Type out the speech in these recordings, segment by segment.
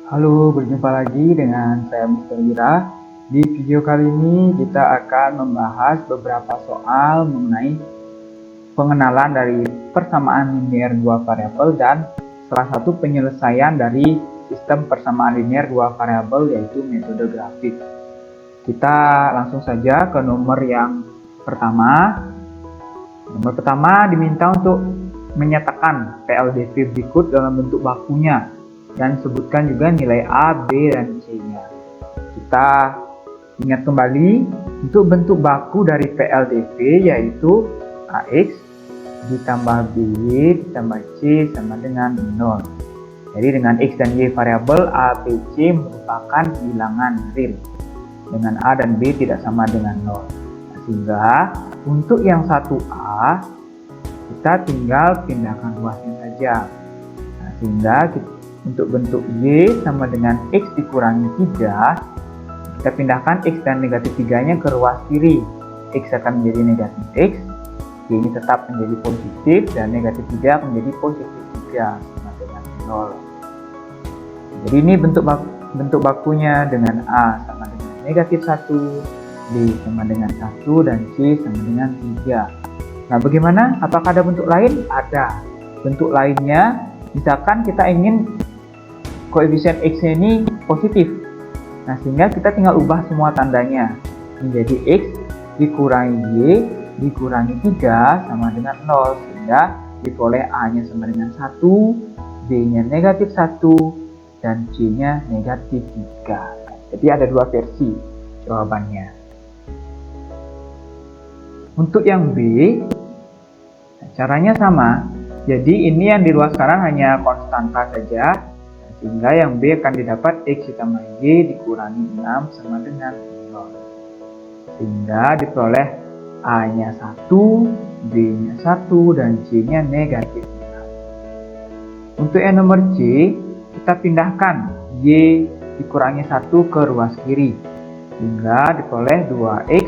Halo, berjumpa lagi dengan saya Mr. Wira. Di video kali ini kita akan membahas beberapa soal mengenai pengenalan dari persamaan linear dua variabel dan salah satu penyelesaian dari sistem persamaan linear dua variabel, yaitu metode grafik. Kita langsung saja ke nomor yang pertama. Nomor pertama diminta untuk menyatakan PLDV berikut dalam bentuk bakunya dan sebutkan juga nilai A, B, dan C-nya. Kita ingat kembali, untuk bentuk baku dari PLDV yaitu AX ditambah BY ditambah C sama dengan 0. Jadi dengan X dan Y variabel, A, B, C merupakan bilangan real. Dengan A dan B tidak sama dengan 0. Sehingga untuk yang 1A, kita tinggal pindahkan ruasnya saja. Sehingga untuk bentuk Y sama dengan X dikurangi 3, kita pindahkan X dan negatif 3-nya ke ruas kiri. X akan menjadi negatif X, Y ini tetap menjadi positif, dan negatif 3 akan menjadi positif 3 sama dengan 0. Jadi ini bentuk bakunya dengan A sama dengan negatif 1, B sama dengan 1, dan C sama dengan 3. Nah, bagaimana? Apakah ada bentuk lain? Ada. Bentuk lainnya, misalkan kita ingin koefisien X-nya ini positif. Nah, sehingga kita tinggal ubah semua tandanya menjadi X dikurangi Y dikurangi 3 sama dengan 0. Sehingga diperoleh A-nya sama dengan 1, B-nya negatif 1, dan C-nya negatif 3. Jadi ada dua versi jawabannya. Untuk yang B, caranya sama. Jadi ini yang di luar sekarang hanya konstanta saja. Sehingga yang B akan didapat X ditambah Y dikurangi 6 sama dengan 0. Sehingga diperoleh A-nya 1, B-nya 1, dan C-nya negatif 6. Untuk yang nomor C, kita pindahkan Y dikurangi 1 ke ruas kiri. Sehingga diperoleh 2X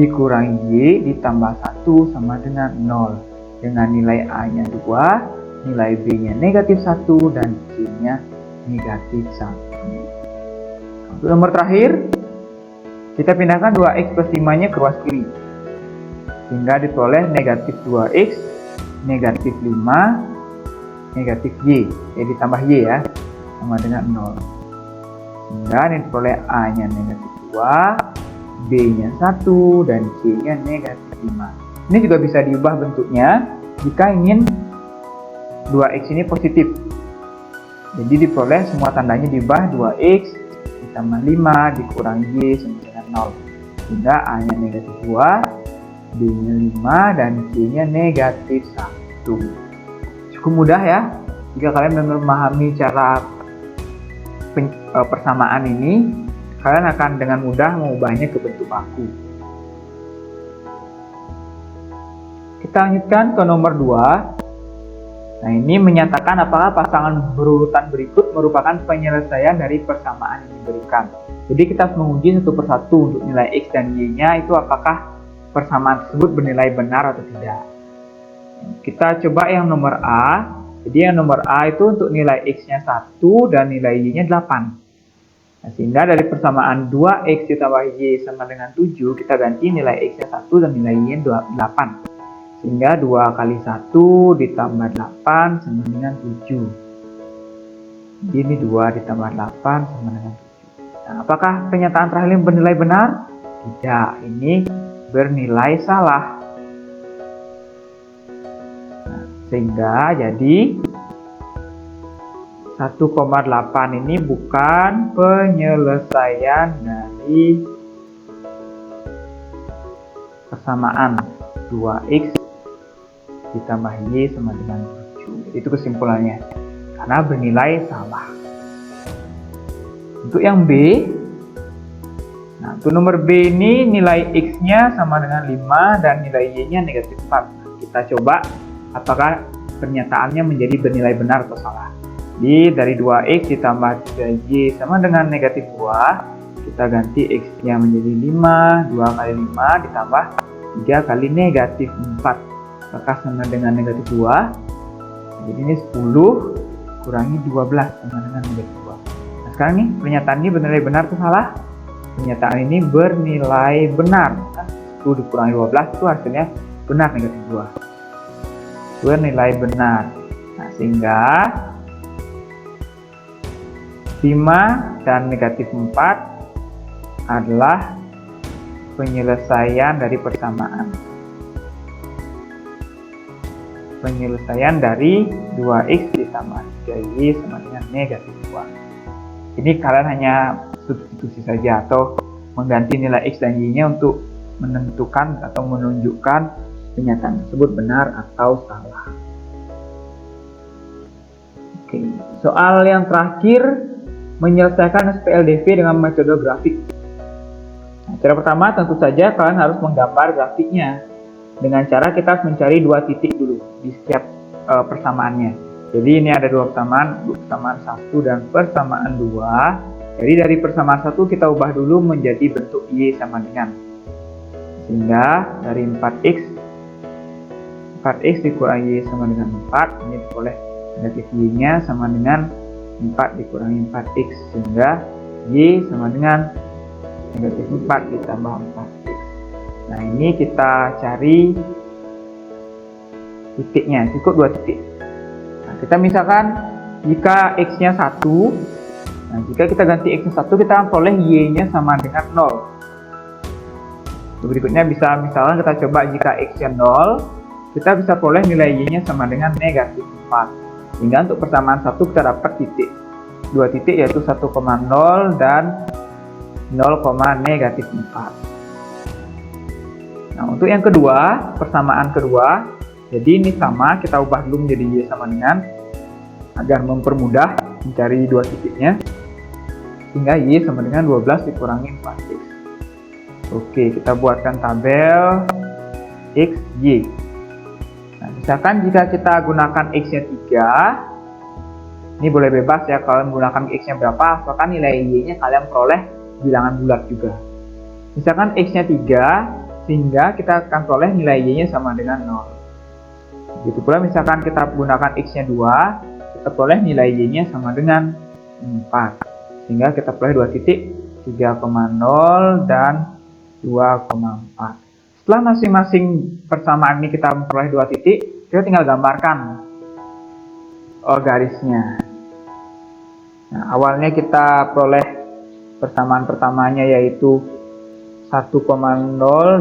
dikurangi Y ditambah 1 sama dengan 0. Dengan nilai A-nya 2, nilai B-nya negatif 1, dan C-nya negatif 1. Untuk nomor terakhir, kita pindahkan 2X plus 5-nya ke ruas kiri. Sehingga diperoleh negatif 2X, negatif 5, negatif Y. Jadi ditambah Y ya, sama dengan 0. Sehingga ini diperoleh A-nya negatif 2, B-nya 1, dan C-nya negatif 5. Ini juga bisa diubah bentuknya jika ingin 2X ini positif. Jadi diperoleh semua tandanya diubah 2X ditambah 5 dikurangi Y sama dengan 0. Sehingga A-nya negatif 2, B-nya 5, dan C-nya negatif 1. Cukup mudah ya. Jika kalian memahami cara persamaan ini, kalian akan dengan mudah mengubahnya ke bentuk baku. Kita lanjutkan ke nomor 2. Nah, ini menyatakan apakah pasangan berurutan berikut merupakan penyelesaian dari persamaan yang diberikan. Jadi kita harus menguji satu persatu untuk nilai X dan Y-nya itu apakah persamaan tersebut bernilai benar atau tidak. Kita coba yang nomor A. Jadi yang nomor A itu untuk nilai X-nya 1 dan nilai Y-nya 8. Nah, sehingga dari persamaan 2X ditambah Y sama dengan 7, kita ganti nilai X-nya 1 dan nilai Y-nya 8. Sehingga 2 kali 1 ditambah 8 sama dengan 7. Ini 2 ditambah 8 sama dengan 7. Nah, apakah pernyataan terakhir ini bernilai benar? Tidak, ini bernilai salah. Nah, sehingga jadi 1,8 ini bukan penyelesaian dari persamaan 2X ditambah Y sama dengan 7. Itu kesimpulannya, karena bernilai salah. Untuk yang B, nah untuk nomor B ini nilai X-nya sama dengan 5 dan nilai Y-nya negatif 4. Kita coba apakah pernyataannya menjadi bernilai benar atau salah. Jadi dari 2X ditambah 3Y sama dengan negatif 2, kita ganti X-nya menjadi 5, 2 kali 5 ditambah 3 kali negatif 4. Maka sama dengan negatif 2. Jadi ini 10 kurangi 12 sama dengan negatif 2. sekarang nih pernyataan ini bernilai benar atau salah? Pernyataan ini bernilai benar. 10 dikurangi 12 itu hasilnya benar, negatif 2. Bernilai benar. Nah, sehingga 5 dan negatif 4 adalah penyelesaian dari persamaan. Penyelesaian dari 2x ditambah 3y sama dengan negatif 2. Ini kalian hanya substitusi saja atau mengganti nilai x dan y-nya untuk menentukan atau menunjukkan pernyataan tersebut benar atau salah. Oke, soal yang terakhir, menyelesaikan SPLDV dengan metode grafik. Nah, cara pertama tentu saja kalian harus menggambar grafiknya dengan cara kita harus mencari 2 titik dulu di setiap persamaannya. Jadi ini ada 2 persamaan 1 dan persamaan 2. Jadi dari persamaan 1 kita ubah dulu menjadi bentuk y sama dengan, sehingga dari 4x dikurangi y sama dengan 4, ini boleh negatif y-nya sama dengan 4 dikurangi 4x, sehingga y sama dengan negatif 4 ditambah 4x. Nah, ini kita cari titiknya, cukup 2 titik. Nah, kita misalkan jika x-nya 1, nah jika kita ganti x-nya 1, kita akan peroleh y-nya sama dengan 0. Berikutnya misalkan kita coba jika x-nya 0, kita bisa peroleh nilai y-nya sama dengan negatif 4. Sehingga untuk persamaan 1 kita dapat titik 2 titik, yaitu 1,0 dan 0, negatif 4. Nah, untuk yang kedua, persamaan kedua, jadi ini sama, kita ubah dulu menjadi y sama dengan, agar mempermudah mencari 2 titiknya, sehingga y sama dengan 12 dikurangi 4x. Oke, kita buatkan tabel x, y. Nah, misalkan jika kita gunakan x-nya 3, ini boleh bebas ya, kalian menggunakan x-nya berapa, asalkan nilai y-nya kalian peroleh bilangan bulat juga. Misalkan x-nya 3, sehingga kita akan peroleh nilai y-nya sama dengan 0. Begitu pula misalkan kita gunakan x-nya 2, kita peroleh nilai y-nya sama dengan 4. Sehingga kita peroleh 2 titik, 3,0 dan 2,4. Setelah masing-masing persamaan ini kita memperoleh 2 titik, kita tinggal gambarkan garisnya. Nah, awalnya kita peroleh persamaan pertamanya yaitu 1,0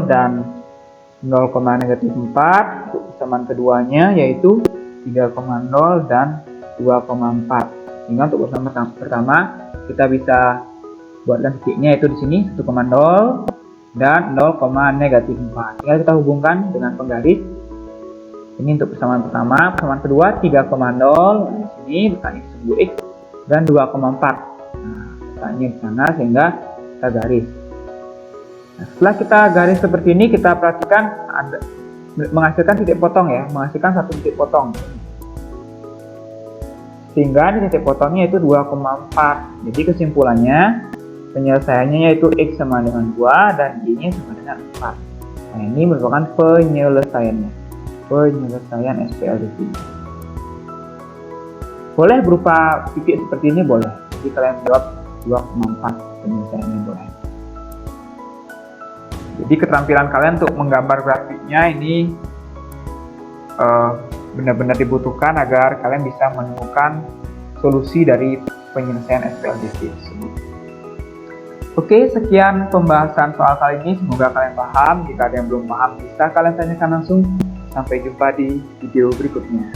dan 0, negatif 4. Untuk persamaan keduanya yaitu 3,0 dan 2,4. Sehingga untuk persamaan pertama kita bisa buatkan titiknya yaitu di sini 1,0 dan 0, negatif 4. Tinggal kita hubungkan dengan penggaris. Ini untuk persamaan pertama. Persamaan kedua 3,0, di sini letaknya 10x dan 2,4. Nah, letaknya di sana sehingga kita garis. Nah, setelah kita garis seperti ini, kita perhatikan ada menghasilkan titik potong ya, menghasilkan satu titik potong. Sehingga di titik potongnya itu 2,4. Jadi kesimpulannya penyelesaiannya yaitu x sama dengan 2 dan y-nya sama dengan 4. Nah, ini merupakan penyelesaiannya. Penyelesaian SPLDV. Boleh berupa titik seperti ini, boleh. Jadi kalian jawab 2,4 penyelesaiannya boleh. Jadi keterampilan kalian untuk menggambar grafiknya ini benar-benar dibutuhkan agar kalian bisa menemukan solusi dari penyelesaian SPLDV tersebut. Oke, sekian pembahasan soal kali ini. Semoga kalian paham. Jika ada yang belum paham, bisa kalian tanyakan langsung. Sampai jumpa di video berikutnya.